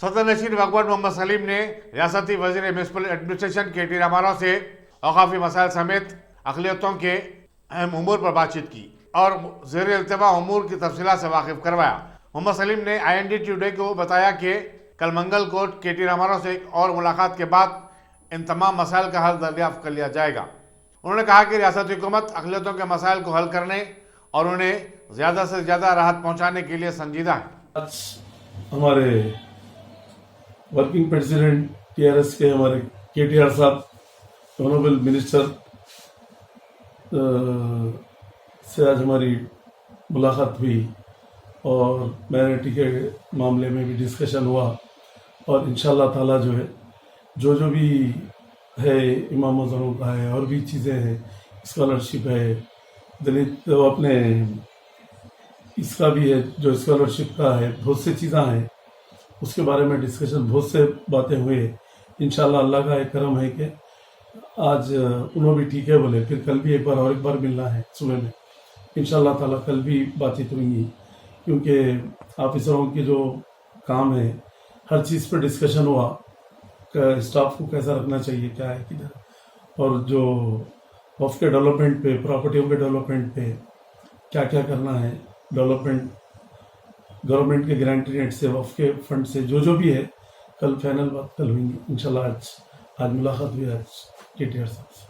صدر نشین وقت محمد سلیم نے ریاستی وزیر میونسپل ایڈمنسٹریشن کے ٹی راما راؤ سے اوقافی مسائل سمیت اقلیتوں کے اہم امور پر بات چیت کی اور زیر التوا امور کی تفصیلات سے واقف کروایا۔ محمد سلیم نے IND ٹوڈے کو بتایا کہ کل منگل کو کے ٹی راما راؤ سے ایک اور ملاقات کے بعد ان تمام مسائل کا حل دریافت کر لیا جائے گا۔ انہوں نے کہا کہ ریاستی حکومت اقلیتوں کے مسائل کو حل کرنے اور انہیں زیادہ سے زیادہ راحت پہنچانے کے لیے سنجیدہ ہے۔ ہمارے ورکنگ پریزیڈنٹ TRS کے ہمارے KTR صاحب آنریبل منسٹر سے آج ہماری ملاقات ہوئی اور مائنرٹی کے معاملے میں بھی ڈسکشن ہوا، اور انشاءاللہ تعالیٰ جو ہے جو بھی ہے امام اعظموں کا ہے اور بھی چیزیں ہیں، اسکالرشپ ہے، دلت اپنے اس کا بھی ہے جو اسکالرشپ کا ہے، بہت سی چیزیں ہیں، اس کے بارے میں ڈسکشن بہت سے باتیں ہوئے۔ انشاءاللہ اللہ کا ایک کرم ہے کہ آج انہوں بھی ٹھیک ہے بولے، پھر کل بھی ایک بار ملنا ہے صبح میں انشاءاللہ تعالیٰ، کل بھی بات چیت ہوئیں گی، کیونکہ آفیسروں کے جو کام ہے ہر چیز پہ ڈسکشن ہوا کہ اسٹاف کو کیسا رکھنا چاہیے، کیا ہے کدھر، اور جو وقف کے ڈیولپمنٹ پہ، پراپرٹیوں کے ڈیولپمنٹ پہ کیا کیا کرنا ہے، ڈیولپمنٹ گورنمنٹ کے گرانٹی ریٹ سے، وقف کے فنڈ سے، جو بھی ہے کل فائنل بات کل ہوئی گی انشاءاللہ۔ آج ملاقات ہوئی آج KTR صاحب سے۔